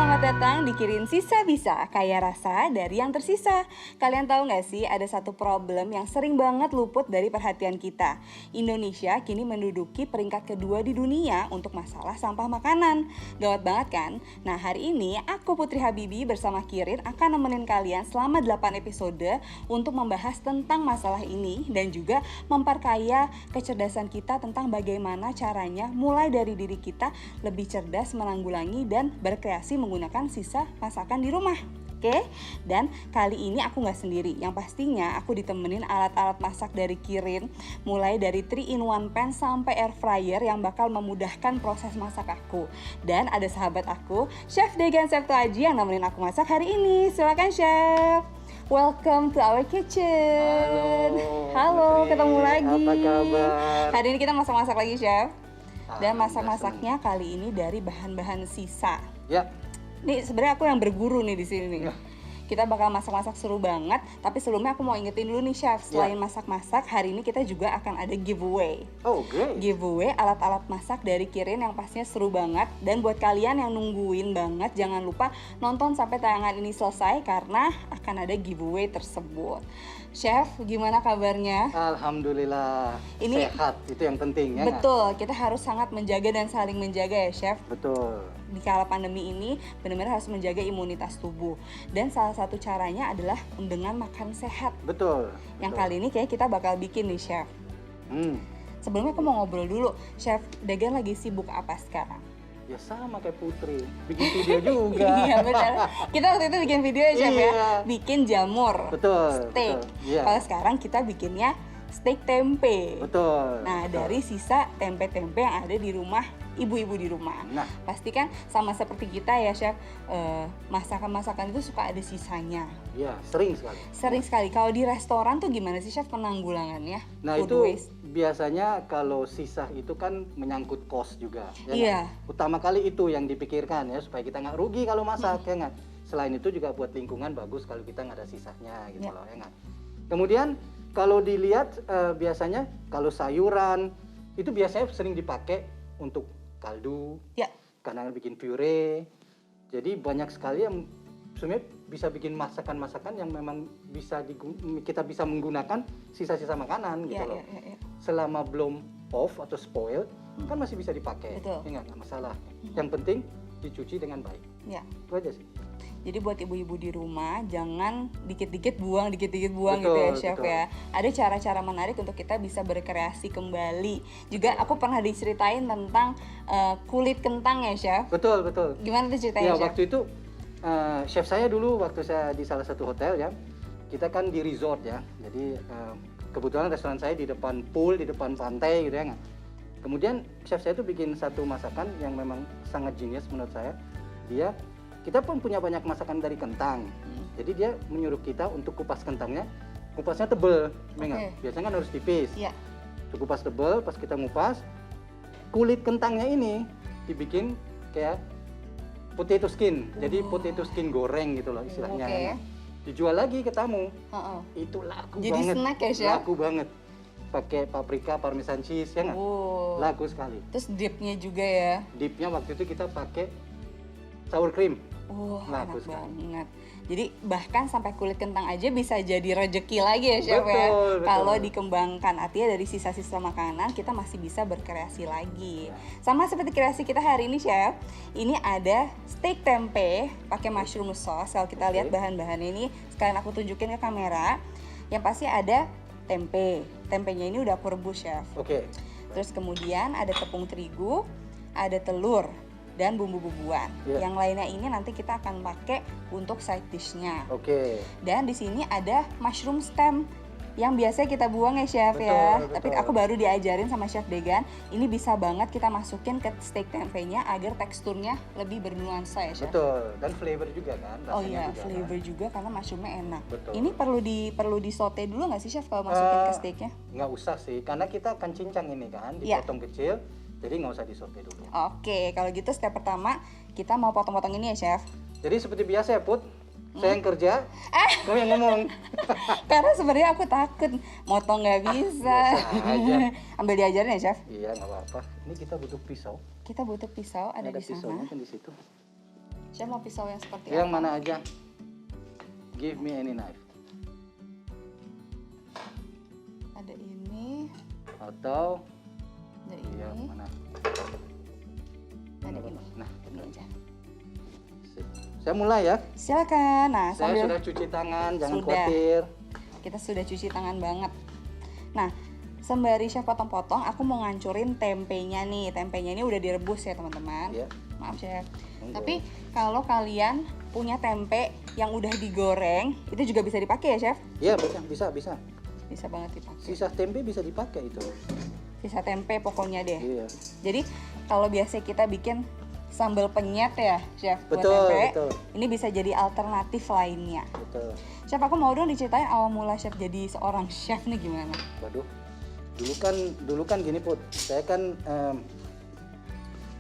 selamat datang di Kirin Sisa Bisa, kaya rasa dari yang tersisa. Kalian tahu nggak sih, ada satu problem yang sering banget luput dari perhatian kita. Indonesia kini menduduki peringkat kedua di dunia untuk masalah sampah makanan. Gawat banget kan? Nah, hari ini aku Putri Habibi bersama Kirin akan nemenin kalian selama 8 episode untuk membahas tentang masalah ini dan juga memperkaya kecerdasan kita tentang bagaimana caranya mulai dari diri kita lebih cerdas menanggulangi dan berkreasi menggunakan sisa masakan di rumah. Oke, dan kali ini aku nggak sendiri. Yang pastinya aku ditemenin alat-alat masak dari Kirin, mulai dari 3-in-1 pan sampai air fryer yang bakal memudahkan proses masak aku. Dan ada sahabat aku, Chef Degan Septo Aji yang nemenin aku masak hari ini. Silakan Chef. Welcome to our kitchen. Halo, Putri, ketemu lagi. apa kabar? Hari ini kita masak-masak lagi Chef. Dan masak-masaknya kali ini dari bahan-bahan sisa. Ya. Nih sebenarnya aku yang berguru nih di sini nih. Ya. Kita bakal masak-masak seru banget. Tapi sebelumnya aku mau ingetin dulu nih Chef. Selain masak-masak, hari ini kita juga akan ada giveaway. Oh, great. Giveaway alat-alat masak dari Kirin yang pastinya seru banget. Dan buat kalian yang nungguin banget, jangan lupa nonton sampai tayangan ini selesai karena akan ada giveaway tersebut. Chef, gimana kabarnya? Alhamdulillah. Ini sehat, itu yang penting ya. Betul, kita harus sangat menjaga dan saling menjaga ya Chef. Betul. Di kala pandemi ini benar-benar harus menjaga imunitas tubuh. Dan salah satu caranya adalah dengan makan sehat. Betul. Yang kali ini kayak kita bakal bikin nih Chef. Sebelumnya aku mau ngobrol dulu, Chef Degan lagi sibuk apa sekarang? Ya sama kayak Putri, bikin video juga. Iya benar. Kita waktu itu bikin video ya Chef ya, bikin jamur, Betul. steak. Betul. Iya. Kalau sekarang kita bikinnya steak tempe. Betul. Nah, betul. dari sisa tempe-tempe yang ada di rumah ibu-ibu di rumah. Nah. Pasti kan sama seperti kita ya Chef, masakan-masakan itu suka ada sisanya. Ya, sering sekali. Sering sekali. Kalau di restoran tuh gimana sih Chef penanggulangannya? Nah, Food itu waste? biasanya kalau sisa itu kan menyangkut cost juga. Ya Iya. nggak? Utama kali itu yang dipikirkan ya, supaya kita nggak rugi kalau masak, ya nggak? Selain itu juga buat lingkungan bagus kalau kita nggak ada sisanya gitu loh, ya nggak? Kemudian kalau dilihat biasanya kalau sayuran itu biasanya sering dipakai untuk kaldu, Ya. karena bikin puree. Jadi banyak sekali yang sebenarnya bisa bikin masakan-masakan yang memang bisa kita bisa menggunakan sisa-sisa makanan gitu loh. Ya. Selama belum off atau spoiled kan masih bisa dipakai. Betul. Ya nggak masalah. Yang penting dicuci dengan baik. Ya. Itu aja sih. Jadi buat ibu-ibu di rumah jangan dikit-dikit buang Betul, gitu ya Chef betul. ya. Ada cara-cara menarik untuk kita bisa berkreasi kembali. Juga aku pernah diceritain tentang kulit kentang ya Chef. Betul. Gimana tuh ceritanya Ya Chef? waktu itu chef saya dulu waktu saya di salah satu hotel ya, kita kan di resort ya. Jadi kebetulan restoran saya di depan pool, di depan pantai gitu ya nggak. Kemudian chef saya tuh bikin satu masakan yang memang sangat genius menurut saya. Kita pun punya banyak masakan dari kentang. Jadi dia menyuruh kita untuk kupas kentangnya, kupasnya tebel, nggak? Biasanya kan harus tipis. Iya. Kupas tebel, pas kita ngupas, kulit kentangnya ini dibikin kayak potato skin. Jadi potato skin goreng gitu loh istilahnya. Oke. Dijual lagi ke tamu. Heeh. Itu laku Jadi banget. snack ya, Chef? Laku banget. Pakai paprika, parmesan cheese ya nggak? Oh. Laku sekali. Terus dipnya juga ya. Dipnya waktu itu kita pakai sour cream. Enak Laku sekali. banget. Jadi bahkan sampai kulit kentang aja bisa jadi rezeki lagi ya Chef ya. Betul. Kalau dikembangkan, artinya dari sisa-sisa makanan kita masih bisa berkreasi lagi. Sama seperti kreasi kita hari ini Chef. Ini ada steak tempe pakai mushroom sauce. Kalau kita lihat bahan-bahannya ini, sekalian aku tunjukin ke kamera. Yang pasti ada tempe. Tempenya ini udah aku rebus Chef. Oke. Terus kemudian ada tepung terigu, ada telur, dan bumbu-bumbuan. Yang lainnya ini nanti kita akan pakai untuk side dish-nya. Oke. Dan di sini ada mushroom stem yang biasa kita buang ya Chef ya. Betul. Tapi aku baru diajarin sama Chef Degan, ini bisa banget kita masukin ke steak tempenya agar teksturnya lebih bernuansa ya Chef. Betul. Dan flavor juga kan. Oh rasanya iya, juga, flavor kan? juga karena mushroomnya enak. Betul. Ini perlu di saute dulu nggak sih Chef kalau masukin ke steaknya? Nggak usah sih, karena kita akan cincang ini kan, Iya. dipotong kecil. Jadi nggak usah disaute dulu. Oke, kalau gitu step pertama kita mau potong-potong ini ya Chef. Jadi seperti biasa ya Put, saya yang kerja, kamu yang ngomong. Karena sebenarnya aku takut motong nggak bisa. Biasa aja. Ambil diajarin ya Chef. Iya nggak apa-apa. Ini kita butuh pisau. Kita butuh pisau ada di pisaunya sana. kan di situ. Chef mau pisau yang seperti Yang apa? mana aja? Give me any knife. Ada ini, Atau ada yang ini, mana? ada ini. Nah, Ini aja. sip. Saya mulai ya. Silakan. Nah, Saya sambil sudah cuci tangan, jangan Sudah. khawatir. kita sudah cuci tangan banget. Nah, sembari chef potong-potong, aku mau ngancurin tempenya nih. Tempenya ini udah direbus ya teman-teman. Ya. Maaf chef. Monggo. Tapi kalau kalian punya tempe yang udah digoreng, itu juga bisa dipakai ya chef? Ya, bisa. Bisa banget dipakai. Sisa tempe bisa dipakai itu. Sisa tempe pokoknya deh. Iya. Jadi kalau biasa kita bikin sambal penyet ya chef buat Betul, tempe, betul. ini bisa jadi alternatif lainnya. Betul. Chef, aku mau dong diceritain awal mula chef jadi seorang chef nih gimana? Waduh. Dulu kan gini Put. Saya kan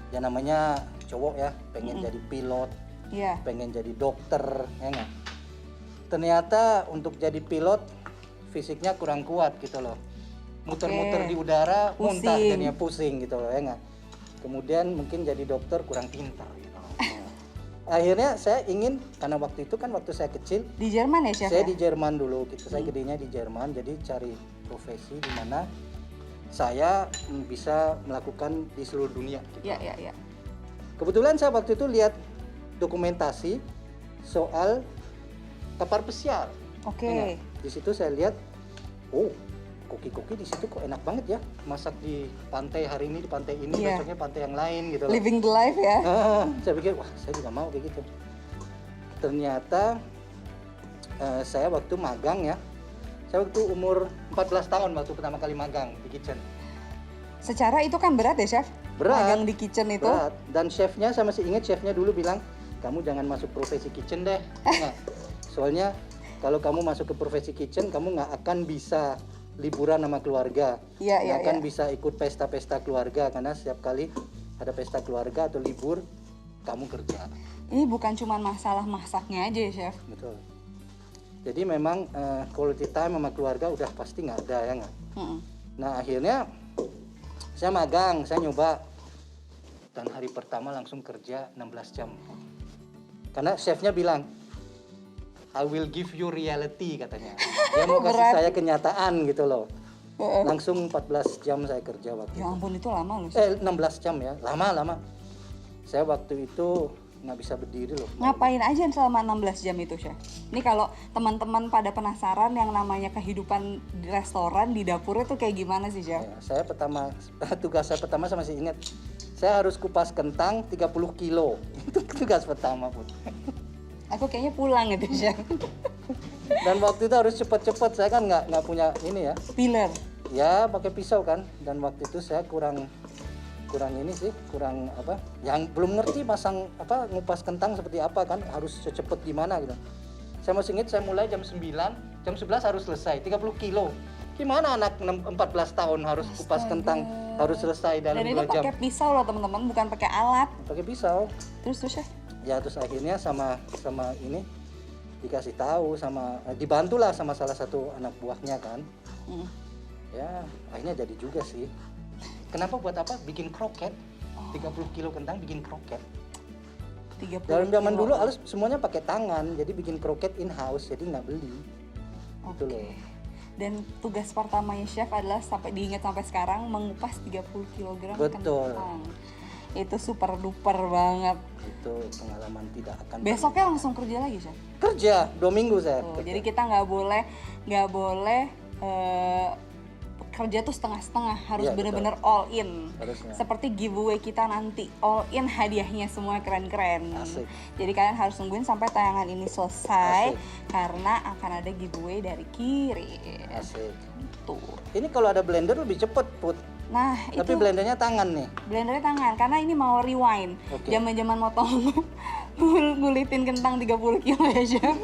ya namanya cowok ya, pengen jadi pilot, Iya. pengen jadi dokter, ya nggak? Ternyata untuk jadi pilot fisiknya kurang kuat gitu loh. Muter-muter Oke. di udara, muntah Pusing. jadinya pusing gitu loh, ya nggak? Kemudian mungkin jadi dokter kurang pintar gitu loh. Akhirnya saya ingin, karena waktu itu kan waktu saya kecil, Di Jerman ya chef? saya Ya? di Jerman dulu gitu. Saya gedenya di Jerman, jadi cari profesi di mana saya bisa melakukan di seluruh dunia gitu. Iya. Kebetulan saya waktu itu lihat dokumentasi soal kapal pesiar. Oke. Ya nggak? Di situ saya lihat, oh, koki-koki di situ kok enak banget ya, masak di pantai hari ini di pantai ini, Iya. besoknya pantai yang lain gitu loh. Living the life ya? Saya pikir, wah saya juga mau kayak gitu. Ternyata saya waktu magang ya, saya waktu umur 14 tahun waktu pertama kali magang di kitchen. Secara itu kan berat ya chef? Berat. Magang di kitchen itu? Berat. Dan chefnya, saya masih ingat chefnya dulu bilang, kamu jangan masuk profesi kitchen deh. Nggak. Soalnya kalau kamu masuk ke profesi kitchen, kamu nggak akan bisa liburan sama keluarga. Iya, Nggak akan iya. bisa ikut pesta-pesta keluarga, karena setiap kali ada pesta keluarga atau libur, kamu kerja. Ini bukan cuma masalah masaknya aja ya chef? Betul. Jadi memang quality time sama keluarga udah pasti nggak ada ya nggak. Mm-mm. Nah akhirnya saya magang, saya nyoba, dan hari pertama langsung kerja 16 jam. Karena chefnya bilang, I will give you reality katanya. Dia mau kasih Berat. saya kenyataan gitu loh. Heeh. Langsung 14 jam saya kerja waktu Ya itu. ampun itu lama loh chef. 16 jam ya, lama. Saya waktu itu nggak bisa berdiri loh. Ngapain aja selama 16 jam itu chef? Ini kalau teman-teman pada penasaran yang namanya kehidupan di restoran, di dapur itu kayak gimana sih chef? Ya, saya pertama, tugas saya pertama saya masih ingat, saya harus kupas kentang 30 kilo. Itu tugas pertama Put. Aku kayaknya pulang gitu chef. Dan waktu itu harus cepet-cepet, saya kan nggak punya ini ya. Pilar. Ya pakai pisau kan, dan waktu itu saya kurang ini sih, kurang apa, yang belum ngerti pasang apa, ngupas kentang seperti apa kan, harus secepat gimana gitu. Saya masih ingat saya mulai jam 9, jam 11 harus selesai, 30 kilo. Gimana anak 14 tahun harus kupas Astaga. kentang, harus selesai dalam Dan itu 2 jam. pakai pisau loh teman-teman, bukan pakai alat. Pakai pisau. Terus chef? Ya terus akhirnya sama ini dikasih tahu, sama dibantulah sama salah satu anak buahnya kan. Mm. Ya akhirnya jadi juga sih. Kenapa buat apa bikin kroket? 30 kilo kentang bikin kroket. 30 Dalam zaman kilo. dulu alus semuanya pakai tangan, jadi bikin kroket in house, jadi nggak beli. Gitu Oke. loh. Dan tugas pertamanya chef adalah sampai diingat sampai sekarang mengupas 30 kg Betul. kentang. Itu super duper banget. Itu pengalaman tidak akan Besoknya langsung kerja lagi chef. kerja 2 minggu saya. Tuh, kerja. jadi kita nggak boleh kerja tuh setengah-setengah, harus Iya, bener-bener all in. Harusnya. Seperti giveaway kita nanti, all in hadiahnya semua keren-keren. Asik. Jadi kalian harus nungguin sampai tayangan ini selesai Asik. karena akan ada giveaway dari Kiri. Asik. Tuh. Ini kalau ada blender lebih cepet Put. Nah, Tapi itu blendernya tangan nih. blendernya tangan karena ini mau rewind. Oke. Zaman-zaman motong ngulitin kentang 30 kilo ya, Chef.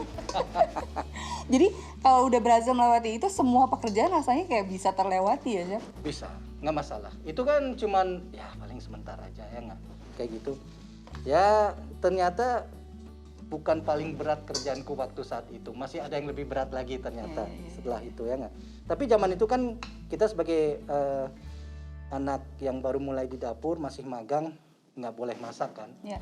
Jadi kalau udah berhasil melewati itu, semua pekerjaan rasanya kayak bisa terlewati ya, Chef. Bisa, nggak masalah. Itu kan cuman ya paling sebentar aja ya nggak, kayak gitu. Ya ternyata bukan paling berat kerjaanku waktu saat itu. Masih ada yang lebih berat lagi ternyata setelah itu ya nggak. Tapi zaman itu kan kita sebagai anak yang baru mulai di dapur masih magang nggak boleh masak kan. Ya.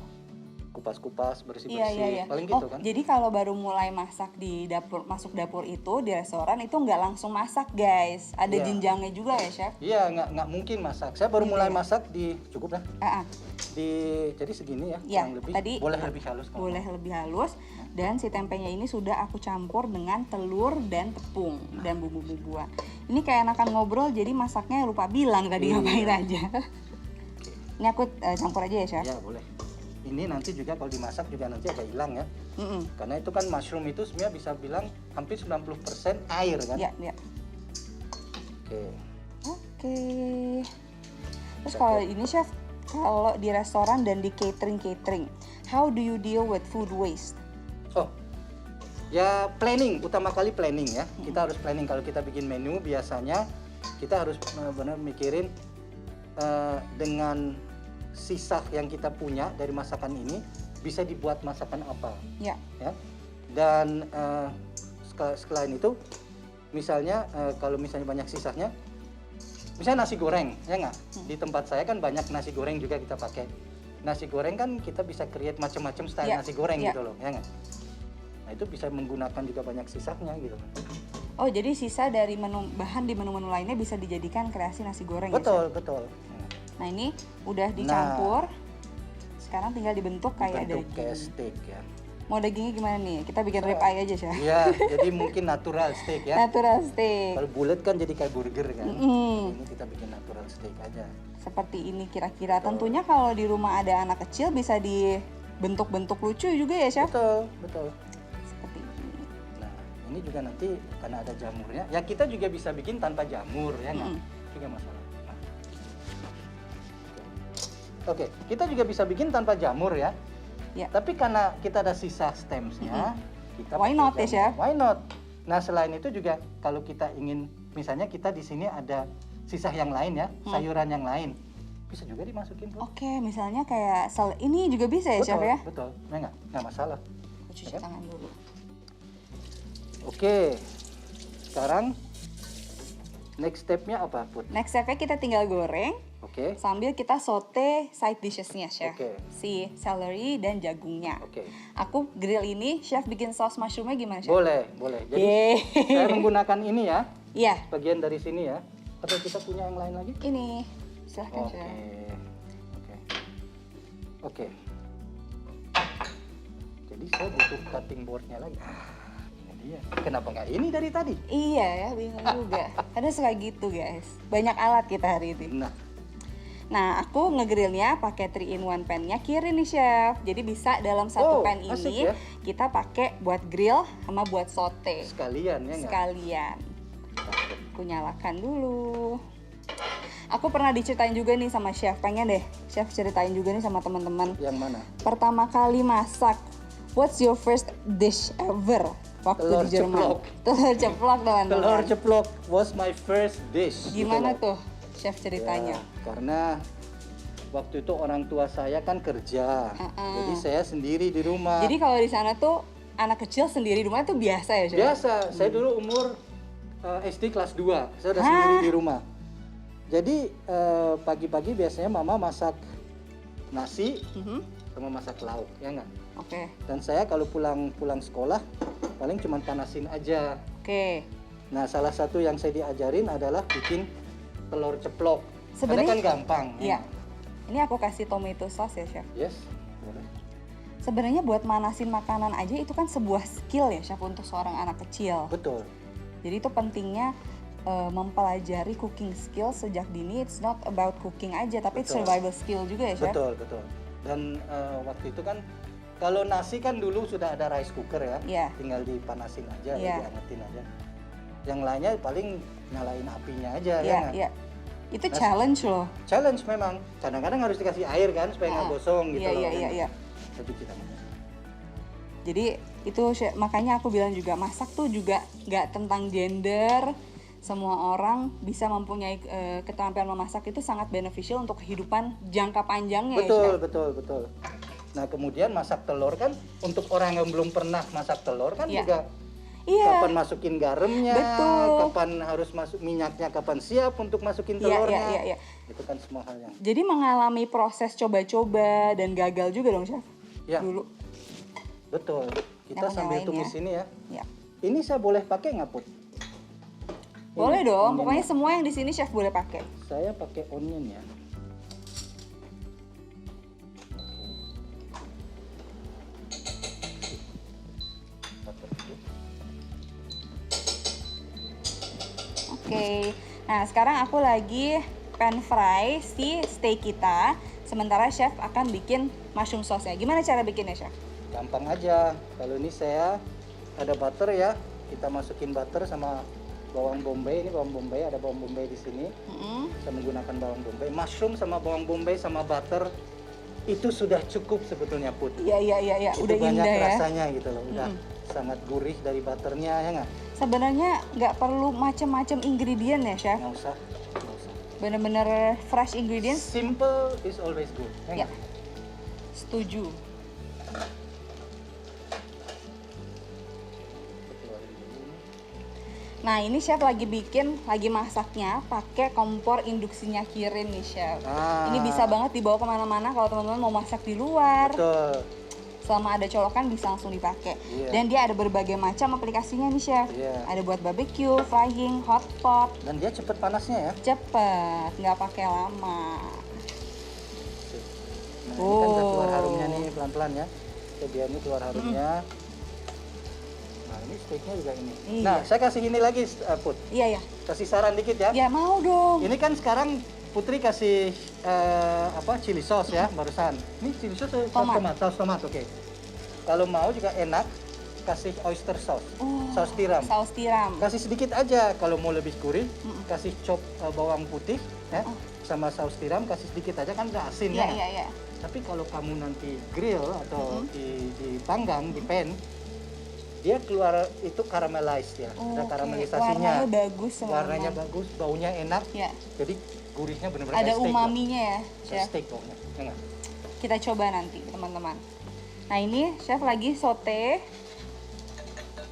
kupas-kupas, Iya, bersih-bersih, iya, iya. paling Oh, gitu kan. jadi kalau baru mulai masak di dapur, masuk dapur itu di restoran itu nggak langsung masak, guys. Ada Iya. jenjangnya juga ya, Chef? Iya, nggak mungkin masak. Saya baru Gitu mulai ya? masak di cukup lah. Ah, ah. Jadi segini ya, Iya, kurang lebih. tadi Boleh lebih halus kalau boleh mau. lebih halus. Dan si tempenya ini sudah aku campur dengan telur dan tepung dan bumbu-bumbuan. Ini kayak enakan ngobrol, jadi masaknya lupa bilang tadi Iya. ngapain aja. Oke. Ini aku campur aja ya, Chef? Ya boleh. Ini nanti juga kalau dimasak juga nanti agak hilang ya. Mm-mm. Karena itu kan mushroom itu sebenarnya bisa bilang hampir 90% air kan. Iya, iya. Oke. Oke. Terus kalau ini, Chef, kalau di restoran dan di catering, how do you deal with food waste? Oh, ya planning, utama kali planning ya. Kita harus planning kalau kita bikin menu biasanya kita harus benar-benar mikirin dengan sisa yang kita punya dari masakan ini bisa dibuat masakan apa, Ya. ya. Dan selain itu, misalnya kalau misalnya banyak sisanya, misalnya nasi goreng, ya nggak? Di tempat saya kan banyak nasi goreng juga kita pakai. Nasi goreng kan kita bisa create macam-macam style Ya, nasi goreng ya. gitu loh, ya nggak? Nah itu bisa menggunakan juga banyak sisanya gitu. Oh, jadi sisa dari bahan di menu-menu lainnya bisa dijadikan kreasi nasi goreng ya, Betul, Chef? betul. Nah, ini udah dicampur. Sekarang tinggal dibentuk kayak Bentuk daging. kayak steak ya. Mau dagingnya gimana nih? Kita bikin rib Bisa. eye aja, Chef. Iya, jadi mungkin natural steak ya. Natural steak. Kalau bulat kan jadi kayak burger kan. Mm-mm. Ini kita bikin natural steak aja. Seperti ini kira-kira. Tentunya kalau di rumah ada anak kecil bisa dibentuk-bentuk lucu juga ya, Chef? Betul, betul. Seperti ini. Nah, ini juga nanti karena ada jamurnya, ya kita juga bisa bikin tanpa jamur ya nggak? Juga masalah. Nah. Oke, kita juga bisa bikin tanpa jamur ya. Ya. Tapi karena kita ada sisa stems-nya, kita Why pakai not ya, jamur. Chef? Why not? Nah, selain itu juga kalau kita ingin, misalnya kita di sini ada sisa yang lain ya, sayuran yang lain, bisa juga dimasukin tuh. Oke, misalnya kayak ini juga bisa ya, Chef ya? Betul, nggak masalah. Aku cuci Oke. tangan dulu. Oke, sekarang next step-nya apa, Put? Next step-nya kita tinggal goreng Oke, sambil kita saute side dishes-nya, Chef. Oke. Si celery dan jagungnya. oke. Aku grill ini, Chef bikin saus mushroomnya gimana, Chef? Boleh, boleh. Jadi Yeay. saya menggunakan ini ya, Iya, bagian dari sini ya. Atau kita punya yang lain lagi? ini. Silahkan, Oke, Chef. oke, oke. Jadi saya butuh cutting boardnya lagi. Ini dia. Kenapa nggak ini dari tadi? Iya ya, bingung juga. Kadang suka gitu, guys. Banyak alat kita hari ini. Nah, aku ngegrillnya pakai 3-in-1 pan-nya kiri nih, Chef. Jadi bisa dalam satu Oh, pan asik ini ya. kita pakai buat grill sama buat saute. Sekalian ya nggak? Sekalian. Aku nyalakan dulu. Aku pernah diceritain juga nih sama Chef. Pengen deh Chef ceritain juga nih sama teman-teman. Yang mana? Pertama kali masak, what's your first dish ever waktu Telur di Jerman? ceplok. Telur ceplok, teman-teman. Telur ceplok was my first dish. Gimana gitu loh. tuh Chef ceritanya? Ya, karena waktu itu orang tua saya kan kerja, jadi saya sendiri di rumah. Jadi kalau di sana tuh anak kecil sendiri di rumah tuh biasa ya, Chef? Biasa, saya dulu umur SD kelas 2, saya udah sendiri di rumah. Jadi pagi-pagi biasanya mama masak nasi sama masak lauk, ya nggak? Oke. Dan saya kalau pulang sekolah paling cuma panasin aja. Oke. Nah, salah satu yang saya diajarin adalah bikin telur ceplok. Karena Sebenarnya kan gampang. Iya. Ini aku kasih tomato sauce ya, Chef. Yes, boleh. Sebenarnya buat manasin makanan aja itu kan sebuah skill ya, Chef, untuk seorang anak kecil. Betul. Jadi itu pentingnya mempelajari cooking skill sejak dini. It's not about cooking aja, tapi it's Betul. survival skill juga ya, Chef? Betul, betul. Dan waktu itu kan kalau nasi kan dulu sudah ada rice cooker ya, Iya. tinggal dipanasin aja, Iya. diangetin aja. Yang lainnya paling nyalain apinya aja, ya Iya, nggak? iya. Itu Nah, challenge loh. Challenge memang. Kadang-kadang harus dikasih air kan supaya nggak gosong gitu Iya, loh. iya, kan. iya, iya. Kita cuci tangan. Jadi itu makanya aku bilang juga masak tuh juga nggak tentang gender. Semua orang bisa mempunyai keterampilan memasak itu sangat beneficial untuk kehidupan jangka panjangnya ya, Betul, Chef? betul, betul. Nah kemudian masak telur kan untuk orang yang belum pernah masak telur kan Iya. juga Iya. kapan masukin garamnya, Betul. kapan harus masuk minyaknya, kapan siap untuk masukin Iya, telurnya. iya, iya, iya. Itu kan semua hal yang Jadi mengalami proses coba-coba dan gagal juga dong, Chef? Ya. dulu. Betul. Kita Aku sambil nyalain tumis ya. ini ya. Ya. Ini saya boleh pakai nggak, Put? Boleh Ini, dong, onionnya. pokoknya semua yang di sini chef boleh pakai. Saya pakai onion ya. Oke. Nah, sekarang aku lagi pan fry si steak kita. Sementara chef akan bikin mushroom sauce ya. Gimana cara bikinnya, chef? Gampang aja. Kalau ini saya ada butter ya. Kita masukin butter sama bawang bombay. Ini bawang bombay, ada bawang bombay di sini. Saya menggunakan bawang bombay. Mushroom sama bawang bombay sama butter itu sudah cukup sebetulnya, Put. Iya. Itu Udah banyak indah ya. rasanya gitu loh. Udah sangat gurih dari butternya ya nggak? Sebenarnya nggak perlu macam-macam ingredient ya, chef. Nggak usah. Nggak usah. Bener-bener fresh ingredients. Simple is always good. Ya. Setuju. Nah, ini chef lagi masaknya pakai kompor induksinya Kirin nih, chef. Ah. Ini bisa banget dibawa kemana-mana kalau teman-teman mau masak di luar. Betul. Selama ada colokan bisa langsung dipakai. Iya. Dan dia ada berbagai macam aplikasinya nih, chef. Iya. Ada buat barbecue, frying, hot pot. Dan dia cepet panasnya ya. Cepet, nggak pakai lama. Nah, ini kan udah keluar harumnya nih pelan-pelan ya. Oke, biar ini keluar harumnya. Nah, ini steaknya juga ini. Iya. Nah, saya kasih ini lagi, Put. Iya. Kasih saran dikit ya. Ya mau dong. Ini kan sekarang Putri kasih chili sauce ya barusan. Ini chili sauce saus tomat, oke. Kalau mau juga enak kasih oyster sauce, saus tiram. Saus tiram. Kasih sedikit aja kalau mau lebih gurih, kasih chop bawang putih ya. Sama saus tiram kasih sedikit aja kan udah asin ya. Iya. Tapi kalau kamu nanti grill atau dipanggang di pan, dia keluar itu caramelized ya, ada Oke. karamelisasinya. Warnanya bagus, teman-teman. Warnanya bagus, baunya enak. Ya. Jadi gurihnya benar-benar Ada kayak steak. umaminya ya, Kayak chef. steak pokoknya. Ya nggak? Kita coba nanti, teman-teman. Nah, ini chef lagi sote.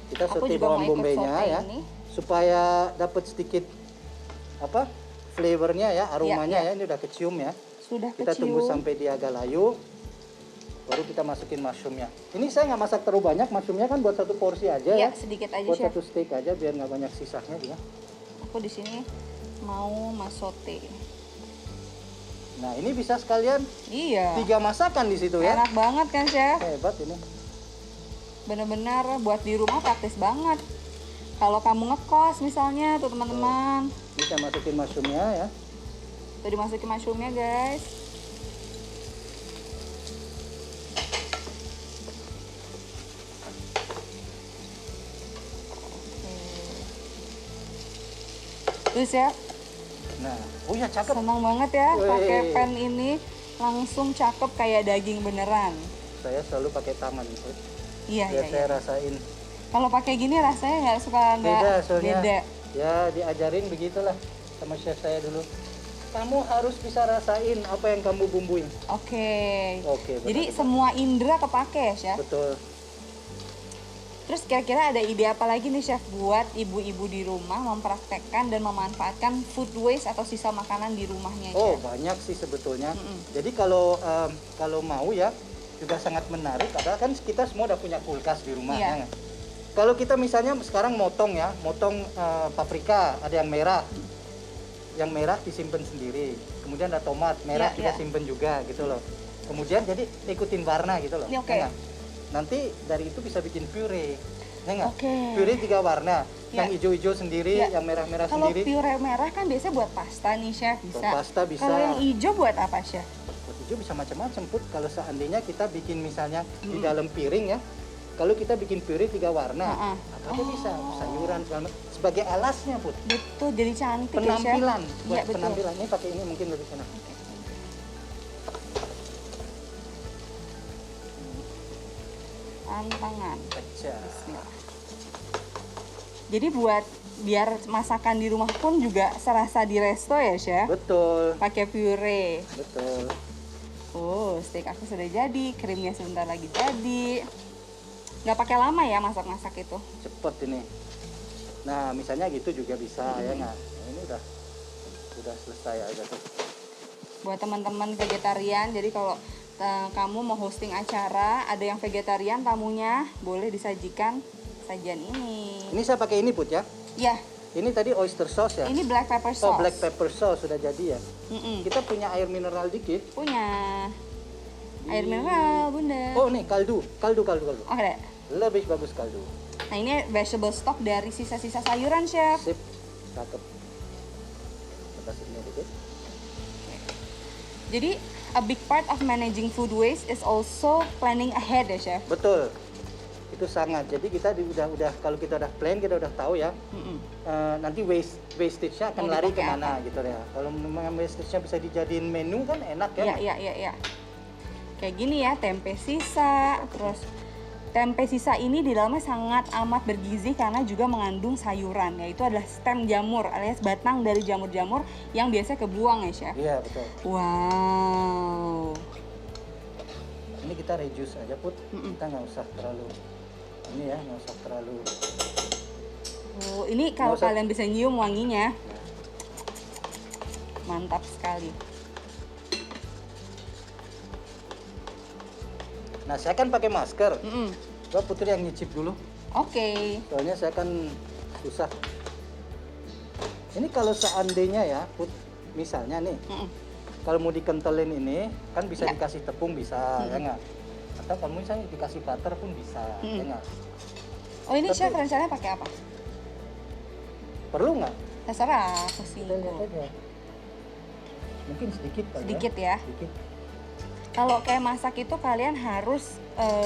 Kita Aku saute juga bawang mau ikut bombaynya saute ya, ini. supaya dapat sedikit apa flavornya ya, aromanya Ya. ya. Ini udah kecium ya. Sudah Kita kecium. tunggu sampai dia agak layu, baru kita masukin mushroomnya. Ini saya nggak masak terlalu banyak, mushroomnya kan buat satu porsi aja Ya, ya. sedikit aja, Buat chef. satu steak aja biar nggak banyak sisanya juga. Aku di sini mau masote. Nah ini bisa sekalian Iya. 3 masakan di situ ya. Enak banget kan, chef? Hebat ini. Bener-bener buat di rumah praktis banget. Kalau kamu ngekos misalnya tuh teman-teman, Bisa masukin mushroomnya ya. tuh dimasukin mushroomnya guys. Terus ya, Nah, oh ya cakep. senang banget ya Wih. pakai pan ini, langsung cakep kayak daging beneran. Saya selalu pakai tangan itu. Iya, Biar iya, saya iya. rasain. Kalau pakai gini rasanya nggak suka Beda soalnya. beda. Ya diajarin begitulah sama chef saya dulu. Kamu harus bisa rasain apa yang kamu bumbuin. Oke. Oke, benar, Jadi benar. semua indera kepake ya, chef. Betul. Terus kira-kira ada ide apa lagi nih, chef, buat ibu-ibu di rumah mempraktekkan dan memanfaatkan food waste atau sisa makanan di rumahnya, Oh, chef? banyak sih sebetulnya. Jadi kalau mau ya juga sangat menarik. Padahal kan kita semua udah punya kulkas di rumah Iya. ya nggak? Kalau kita misalnya sekarang motong paprika, ada yang merah. Yang merah disimpan sendiri. Kemudian ada tomat merah Iya, kita iya. simpen juga gitu loh. Kemudian jadi ikutin warna gitu loh. Ini oke. ya nggak? Nanti dari itu bisa bikin puree. Ya nggak? Oke. Puree 3 warna. Iya. Yang hijau-hijau sendiri, Iya. yang merah-merah Kalau sendiri. pure merah kan biasanya buat pasta nih, chef, bisa. Buat pasta bisa. Kalau yang hijau buat apa, chef? Buat hijau bisa macam-macam, Put. Kalau seandainya kita bikin misalnya di dalam piring ya, kalau kita bikin puree 3 warna, Heeh. apa aja bisa, sayuran segala macam. Sebagai alasnya, Put. Betul, jadi cantik ya, chef. Penampilan, buat Iya, betul. penampilan. Ini pakai ini mungkin lebih enak. Tantangan. Aja. Bismillah. Jadi buat biar masakan di rumah pun juga serasa di resto ya, chef? Betul, Pakai puree. betul. Oh, steak aku sudah jadi, krimnya sebentar lagi jadi. Nggak pakai lama ya masak-masak itu. Cepet ini. Nah, misalnya gitu juga bisa ya nggak? Nah, ini udah selesai aja tuh. Buat teman-teman vegetarian, jadi kalau kamu mau hosting acara, ada yang vegetarian tamunya, boleh disajikan sajian ini. Ini saya pakai ini Put ya. Ya, Ini tadi oyster sauce ya. ini black pepper sauce. Oh, black pepper sauce sudah jadi ya. Mm-mm. Kita punya air mineral dikit. Punya air mineral, Bunda. Oh, nih kaldu. Oke. Lebih bagus kaldu. Nah, ini vegetable stock dari sisa-sisa sayuran, Chef. Sip. Cakep. Kasih ini dikit. Jadi, a big part of managing food waste is also planning ahead ya, Chef. Betul. Itu sangat. Jadi kita udah kalau kita udah plan, kita udah tahu ya. Nanti wastage-nya akan Mau lari dipakai kemana gitu ya. Kalau memang wastage-nya bisa dijadiin menu kan enak ya. Iya. Kayak gini ya, tempe sisa. Terus tempe sisa ini di dalamnya sangat amat bergizi karena juga mengandung sayuran, yaitu adalah stem jamur alias batang dari jamur-jamur yang biasa kebuang ya, Chef. Iya, betul. Wow. Ini kita reduce aja Put. Kita nggak usah terlalu ini ya, nggak usah terlalu. Oh, ini kalau Nggak usah. kalian bisa nyium wanginya, mantap sekali. Nah, saya kan pakai masker. Mm-mm. Coba Putri yang nyicip dulu. Oke. Soalnya saya kan susah. Ini kalau seandainya ya, Put, misalnya nih, Mm-mm. kalau mau dikentelin ini kan bisa Ya. dikasih tepung bisa, ya nggak? Atau kalau misalnya dikasih butter pun bisa, ya nggak? Oh, ini Tapi- Chef rencananya pakai apa? Perlu nggak? Terserah, aku Kita lihat singgung. aja. Mungkin sedikit kali Sedikit ya. ya. Sedikit. Kalau kayak masak itu kalian harus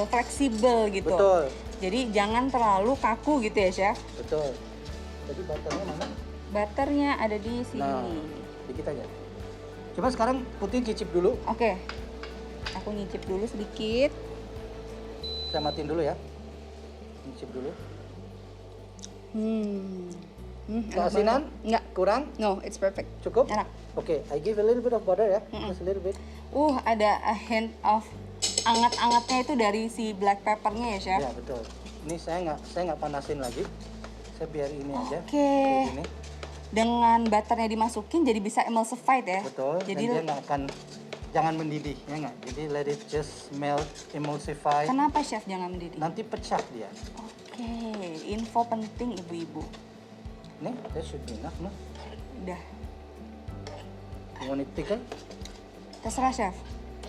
fleksibel gitu. Betul, Jadi jangan terlalu kaku gitu ya, Chef. betul. Jadi butternya mana? Butternya ada di sini. Nah, dikit aja. Coba sekarang Putri cicip dulu. Oke. Aku nyicip dulu sedikit. Saya matiin dulu ya. Cicip dulu. Enak Keasinan? banget. Enggak. Kurang? No, it's perfect. Cukup? Enak. Oke, I give a little bit of butter ya. Just a little bit. Ada a hint of anget-angetnya itu dari si black peppernya ya, Chef. Ya, betul. Ini saya nggak panasin lagi. Saya biar ini aja. Oke. Kayak gini. Dengan butternya dimasukin jadi bisa emulsified ya. Betul. Jadi Dan dia nggak akan jangan mendidih, ya nggak? Jadi let it just melt, emulsify. kenapa Chef jangan mendidih? Nanti pecah dia. Oke, info penting ibu-ibu. Nih, that should be enough, no? Udah, You want it thicker? terserah Chef.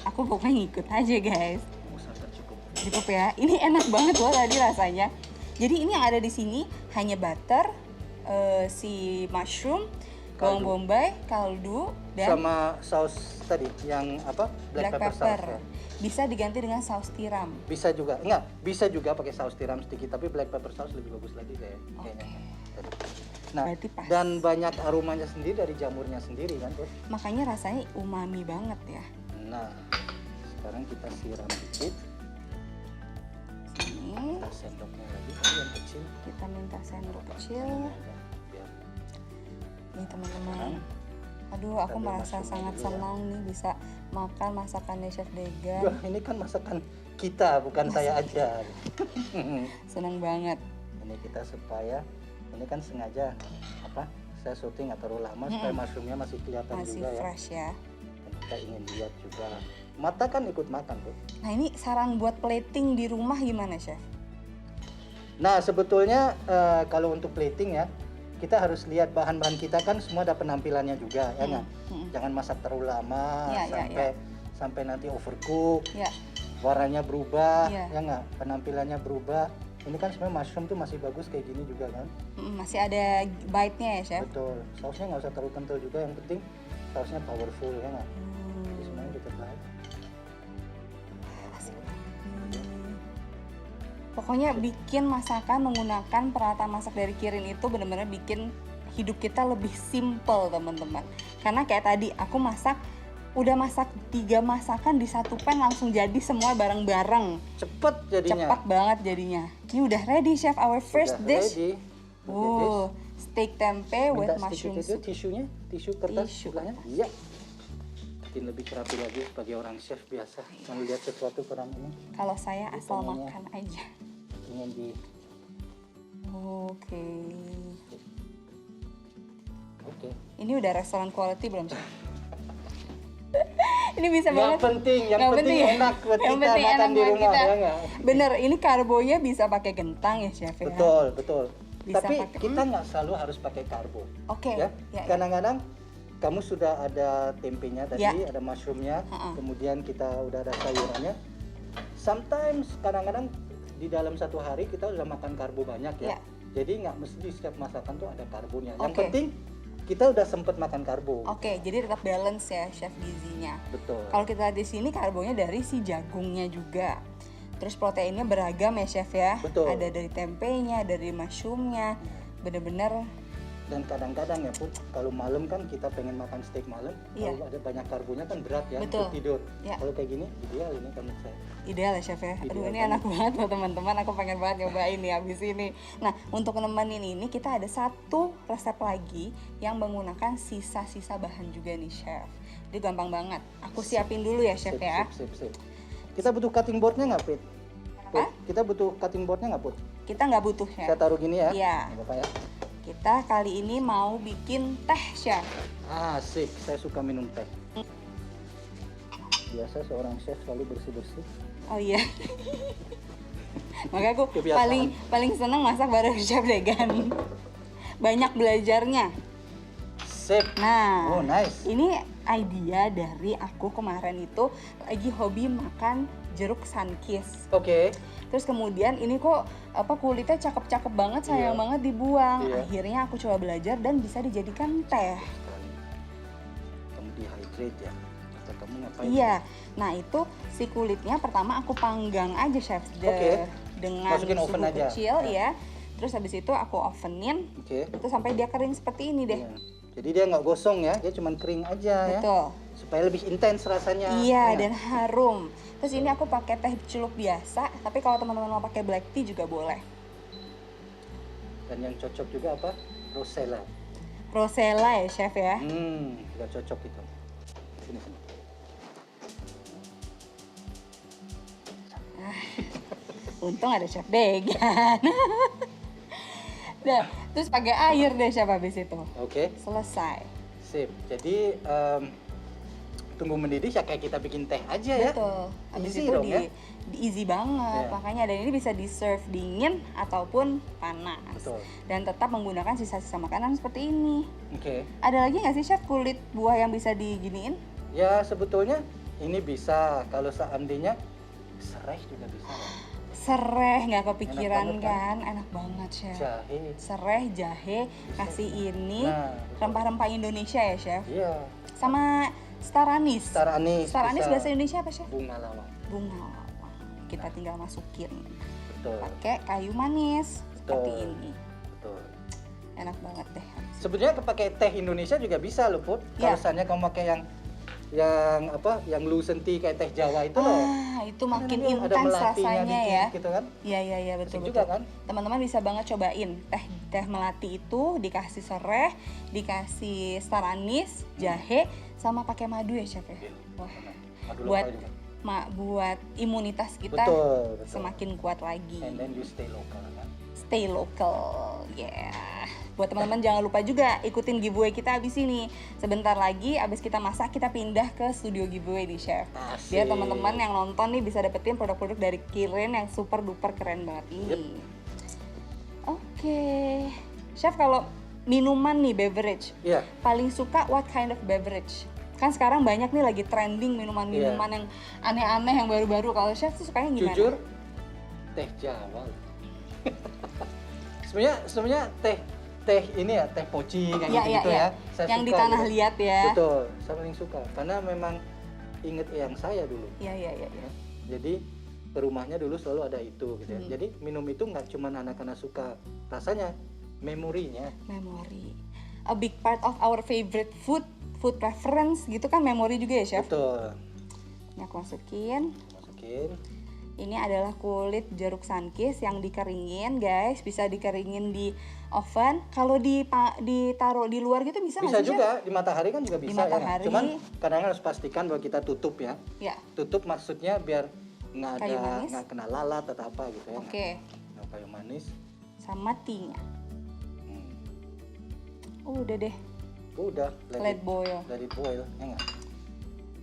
Aku pokoknya ngikut aja guys. Nggak usah, tak cukup. Cukup ya. Ini enak banget loh tadi rasanya. Jadi ini yang ada di sini hanya butter, si mushroom, bawang Kaldu. bombay, kaldu, dan Sama saus tadi yang apa? black Black pepper sauce. Ya. Bisa diganti dengan saus tiram. Bisa juga, enggak, bisa juga pakai saus tiram sedikit, tapi black pepper sauce lebih bagus lagi kayaknya. Nah, Berarti pas. dan banyak aromanya sendiri dari jamurnya sendiri kan, Put? Makanya rasanya umami banget ya. Nah, sekarang kita siram dikit, Ini kita sendoknya lagi, tadi yang kecil. kita minta sendok kecil. Biar Nih teman-teman. Aduh, aku Sambil merasa mushroomnya sangat dulu ya. senang nih bisa makan masakannya Chef Degan. Wah, ini kan masakan kita, bukan saya aja. Senang banget. Ini kita supaya, ini kan sengaja apa? Saya syuting nggak terlalu lama supaya mushroomnya masih kelihatan Masih juga ya. fresh ya. Dan kita ingin lihat juga. Mata kan ikut makan tuh. Nah, ini saran buat plating di rumah gimana, Chef? Nah, sebetulnya kalau untuk plating ya, kita harus lihat bahan-bahan kita kan semua ada penampilannya juga, ya nggak? Jangan masak terlalu lama Ya, sampai nanti overcook, Ya. warnanya berubah, Ya. ya nggak? Penampilannya berubah. Ini kan sebenarnya mushroom tuh masih bagus kayak gini juga kan? Masih ada bite-nya ya, Chef? Betul. Sausnya nggak usah terlalu kental juga, yang penting sausnya powerful, ya nggak? Jadi semuanya kita baik. Asik banget. Pokoknya bikin masakan menggunakan peralatan masak dari Kirin itu benar-benar bikin hidup kita lebih simple, teman-teman. Karena kayak tadi aku udah masak 3 masakan di satu pan langsung jadi semua bareng-bareng. Cepet jadinya. Cepat banget jadinya. Ini udah ready, Chef, our first Udah dish. ready. Steak tempe with Minta mushroom sedikit itu soup. tisunya, tisu kertas Tisu sebelahnya. Iya. Bikin lebih rapi lagi sebagai orang chef biasa. Melihat sesuatu kurang ini, Kalau saya asal pengennya. makan aja. ingin di Oke. oke. Ini udah restoran quality belum, Chef? Ini bisa Nggak banget. penting, yang Nggak penting ya? enak buat Yang kita penting makan enak di buat rumah, kita. ya nggak? Bener, ini karbonya bisa pakai kentang ya chef ya. Betul, betul. Bisa Tapi pakai- kita nggak selalu harus pakai karbo. Oke. Ya, Ya, ya. kadang-kadang kamu sudah ada tempenya tadi, Ya. ada mushroomnya, Ha-ha. kemudian kita udah ada sayurannya. Sometimes kadang-kadang di dalam satu hari kita udah makan karbo banyak Ya. ya. Jadi nggak mesti di setiap masakan tuh ada karbonya. Yang Oke. penting kita udah sempet makan karbo. Oke, jadi tetap balance ya chef gizinya. Betul. Kalau kita lihat di sini karbonya dari si jagungnya juga. Terus proteinnya beragam ya chef ya. Betul. Ada dari tempenya, dari mushroomnya. Bener-bener Dan kadang-kadang ya Put, kalau malam kan kita pengen makan steak malam, Iya. kalau ada banyak karbonya kan berat ya Betul. untuk tidur. Ya. Kalau kayak gini ideal ini kan menurut saya. ideal ya chef ya. Aduh Ideal ini banget. enak banget buat teman-teman. Aku pengen banget nyobain nih abis ini. Nah untuk nemenin ini kita ada satu resep lagi yang menggunakan sisa-sisa bahan juga nih chef. Jadi gampang banget. Aku siapin dulu ya chef ya. Sip. Kita butuh cutting boardnya nggak Put? Apa? Kita butuh cutting boardnya nggak Put? Kita nggak butuh Saya chef. taruh gini ya. Iya. Nggak apa-apa ya. Kita kali ini mau bikin teh chef. Asik, saya suka minum teh. Biasa seorang chef selalu bersih-bersih. Oh iya. Makanya aku Kebiasaan. paling seneng masak bareng chef Degan. Banyak belajarnya. Sip. Nah, Oh, nice. ini idea dari aku kemarin itu lagi hobi makan jeruk sunkist. Oke. Terus kemudian ini kok kulitnya cakep-cakep banget, sayang Iya. banget dibuang. Iya. Akhirnya aku coba belajar dan bisa dijadikan teh. Sekali. Kamu dehydrate ya? Atau kamu ngapain? Iya. Nah, itu si kulitnya pertama aku panggang aja chef Oke. dengan Masukin suhu oven aja. kecil Ya. ya. Terus habis itu aku ovenin Oke. itu sampai dia kering seperti ini deh. Iya. Jadi dia nggak gosong ya, dia cuma kering aja ya. Betul. Supaya lebih intens rasanya. Iya, Ya. dan harum. Terus ini aku pakai teh celup biasa, tapi kalau teman-teman mau pakai black tea juga boleh. Dan yang cocok juga apa? Rosella. Rosella ya chef ya. Juga cocok itu. Sini. Untung ada chef Degan. Nah, terus pakai air deh chef habis itu. Oke. Selesai. Sip. Jadi tunggu mendidih ya kayak kita bikin teh aja ya. Betul. Habis Easy itu dong ya. di easy banget. Iya. Makanya dan ini bisa di serve dingin ataupun panas. Betul. Dan tetap menggunakan sisa-sisa makanan seperti ini. Oke. Ada lagi nggak sih chef kulit buah yang bisa diginiin? Ya sebetulnya ini bisa kalau seandainya serai juga bisa ya. Sereh, nggak kepikiran Enak banget, kan? Enak banget chef. Jahe. Sereh, jahe, kasih ini Nah, rempah-rempah Indonesia ya chef. iya. Sama star anise. Star anise. Star anise bisa. bahasa Indonesia apa chef? Bunga lawang. Bunga lawang. Kita tinggal masukin. Betul. Pakai kayu manis seperti Betul. ini. Betul. Enak banget deh. Sebenarnya pakai teh Indonesia juga bisa loh Put. Kalau Iya. misalnya kamu pakai yang apa? Yang lucent tea kayak teh Jawa itu loh. Ah, itu makin Ada intens melatinya rasanya dikit ya. gitu kan. Iya betul Asik betul. juga kan? Teman-teman bisa banget cobain teh melati itu dikasih sereh, dikasih star anise, jahe, sama pakai madu ya chef ya. Iya. Wah, Madu buat lokal juga. buat imunitas kita Betul. semakin kuat lagi. And then you stay local kan. Stay local, yeah. Buat teman-teman jangan lupa juga ikutin giveaway kita abis ini. Sebentar lagi abis kita masak kita pindah ke studio giveaway di chef. Asik. Biar teman-teman yang nonton nih bisa dapetin produk-produk dari Kirin yang super duper keren banget ini. Oke, chef kalau minuman nih beverage, Iya. paling suka what kind of beverage? Kan sekarang banyak nih lagi trending minuman-minuman yang aneh-aneh yang baru-baru. Kalau chef tuh sukanya gimana? Jujur, teh Jawa. sebenarnya teh ini ya, teh poci kayak gitu ya. Saya yang suka di tanah gitu. liat ya. Betul, saya paling suka karena memang inget eyang saya dulu. Iya. Ya. Jadi ke rumahnya dulu selalu ada itu gitu ya. Hmm. Jadi minum itu nggak cuma anak-anak suka rasanya, memorinya. Memori. A big part of our favorite food preference gitu kan memori juga ya chef. Betul. Ini aku masukin. Masukin. Ini adalah kulit jeruk sunkist yang dikeringin guys. Bisa dikeringin di oven. Kalau ditaruh di luar gitu bisa Bisa nggak sih, juga di matahari kan juga Di bisa matahari. ya. Cuman kadang harus pastikan bahwa kita tutup ya. Chef? Ya. Tutup maksudnya biar nggak Kayu ada manis? nggak kena lalat atau apa gitu ya. Oke. Nggak kayu manis. Sama tea-nya. Hmm. Udah deh. Udah. Let boil. Let it boil, ya nggak?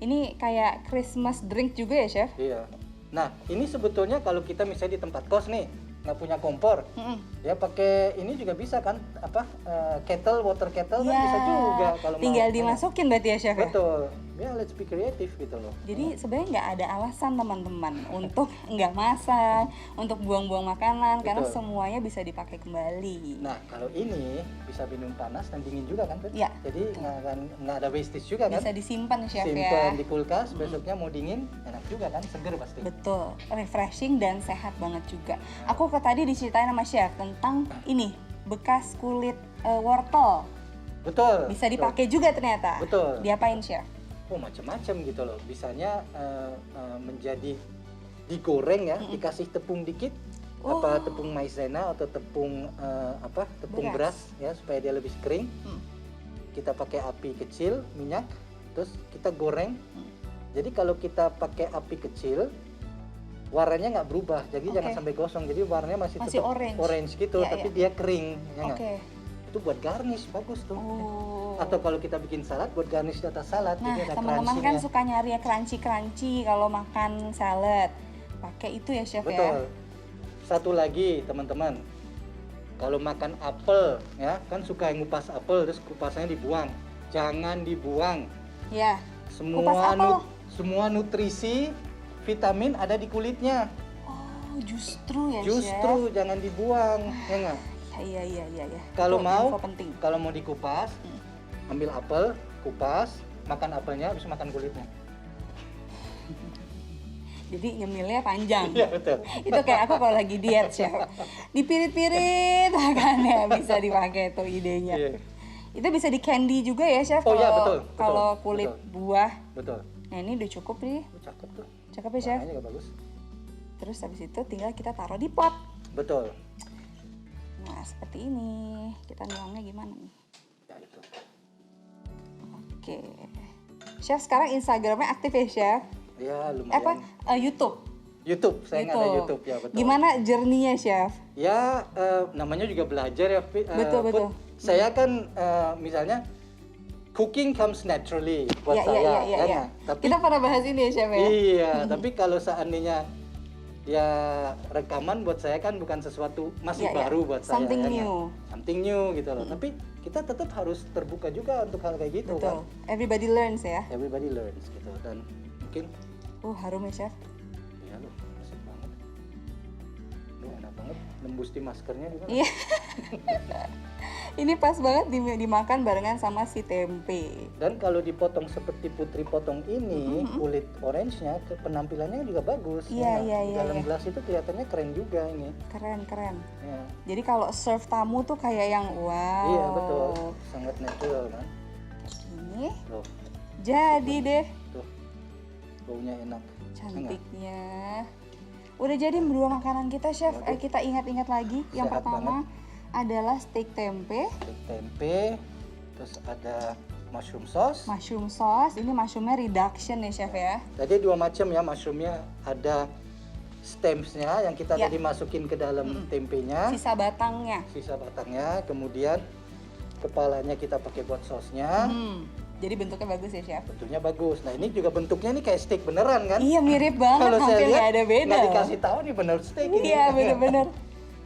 Ini kayak Christmas drink juga ya, Chef? Iya. Nah, ini sebetulnya kalau kita misalnya di tempat kos nih, nggak punya kompor, ya pakai ini juga bisa kan, kettle, water kettle kan bisa juga kalau tinggal mau. dimasukin berarti ya, Chef ya? Betul. Ya, let's be creative gitu loh. Jadi sebenarnya nggak ada alasan teman-teman untuk nggak masak, untuk buang-buang makanan, karena Betul. semuanya bisa dipakai kembali. Nah, kalau ini bisa minum panas dan dingin juga kan, Bet? Iya, Jadi nggak ada wastage juga kan? Bisa disimpan, Chef Simpan ya. di kulkas, besoknya mau dingin, enak juga kan, seger pasti. Betul, refreshing dan sehat banget juga. Aku tadi diceritain sama Chef tentang ini, bekas kulit wortel. Betul. Bisa dipakai juga ternyata. Betul. Diapain, Chef? Oh, macam-macam gitu loh. Bisanya menjadi digoreng ya, dikasih tepung dikit, apa tepung maizena atau tepung tepung beras ya supaya dia lebih kering. Kita pakai api kecil, minyak, terus kita goreng. Jadi kalau kita pakai api kecil, warnanya nggak berubah, jadi jangan sampai gosong. Jadi warnanya masih tetap orange gitu, tapi dia kering. Ya itu buat garnish bagus tuh. Atau kalau kita bikin salad, buat garnish di atas salad. Nah, jadi ada teman-teman kan suka nyari ya crunchy kalau makan salad. Pakai itu ya, Chef. Betul. Ya. Satu lagi teman-teman, kalau makan apel ya kan suka yang ngupas apel terus kupasnya dibuang. Jangan dibuang. Ya. Semua nutrisi, vitamin ada di kulitnya. Oh, justru ya, Justru Chef. jangan dibuang, ya nggak? Iya. Kalau mau dikupas, ambil apel, kupas, makan apelnya, habis makan kulitnya. Jadi nyemilnya panjang. Iya, betul. Itu kayak aku kalau lagi diet, Chef. Dipirit-pirit makannya bisa dipakai tuh idenya. Iya. Itu bisa di candy juga ya, Chef? Oh iya, betul. Kalau kulit buah. Betul. Nah, ini udah cukup nih. Cakep tuh. Cakep ya, Chef? Warnanya juga bagus. Terus habis itu tinggal kita taruh di pot. Betul. Nah, seperti ini. Kita nuangnya gimana nih? Ya itu. Oke. Chef sekarang Instagramnya aktif ya, Chef? Ya, lumayan. YouTube? YouTube, saya nggak ada YouTube ya, betul. Gimana journey-nya, Chef? Ya, namanya juga belajar ya, betul. Saya kan misalnya cooking comes naturally buat saya, ya. Tapi kita pernah bahas ini ya, Chef ya? Iya, tapi kalau seandainya ya rekaman buat saya kan bukan sesuatu masih baru buat saya. Something new gitu loh. Tapi kita tetap harus terbuka juga untuk hal kayak gitu. Betul. Kan. Everybody learns ya. Everybody learns gitu dan mungkin. Harum ya, Chef. Iya loh, asik banget. Enak banget, nembus di maskernya juga. Iya. Ini pas banget dimakan barengan sama si tempe. Dan kalau dipotong seperti Putri potong ini, kulit orange-nya penampilannya juga bagus. Iya. Dalam gelas itu kelihatannya keren juga ini. Keren. Ya. Jadi kalau serve tamu tuh kayak yang wow. Iya, betul. Sangat natural kan. Kayak gini. Tuh. Jadi deh. Tuh. Baunya enak. Cantiknya. Udah jadi dua makanan kita, Chef. Kita ingat-ingat lagi. Yang Sehat pertama banget. adalah steak tempe. Terus ada mushroom sauce. Mushroom sauce, ini mushroomnya reduction ya, Chef ya. Tadi dua macam ya mushroomnya, ada stems-nya yang kita tadi masukin ke dalam tempenya. Sisa batangnya, kemudian kepalanya kita pakai buat sausnya. Jadi bentuknya bagus ya, Chef? Bentuknya bagus. Nah, ini juga bentuknya nih kayak steak beneran kan? Iya, mirip banget, kalau hampir nggak ada beda. Nggak dikasih tahu nih bener steak ini. Iya, bener-bener.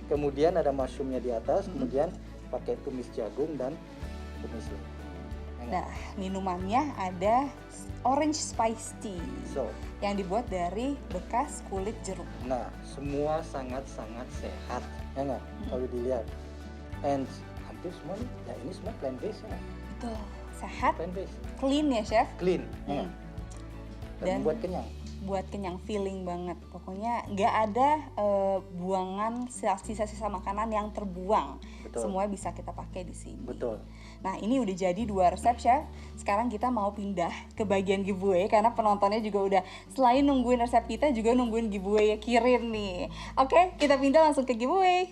Kemudian ada mushroomnya di atas, kemudian pakai tumis jagung dan tumis lada. Nah, minumannya ada orange spice tea yang dibuat dari bekas kulit jeruk. Nah, semua sangat-sangat sehat, ya nggak? Kalau dilihat, and hampir semua nih, ya ini semua plant based ya. Betul, sehat, plant based, clean ya, Chef? Clean, ya. Dan buat kenyang. Buat kenyang, feeling banget. Pokoknya nggak ada buangan sisa-sisa makanan yang terbuang. Betul. Semua bisa kita pakai di sini. Betul. Nah, ini udah jadi 2 resep, Chef. Sekarang kita mau pindah ke bagian giveaway karena penontonnya juga udah selain nungguin resep kita juga nungguin giveaway ya kirim nih. Oke, kita pindah langsung ke giveaway.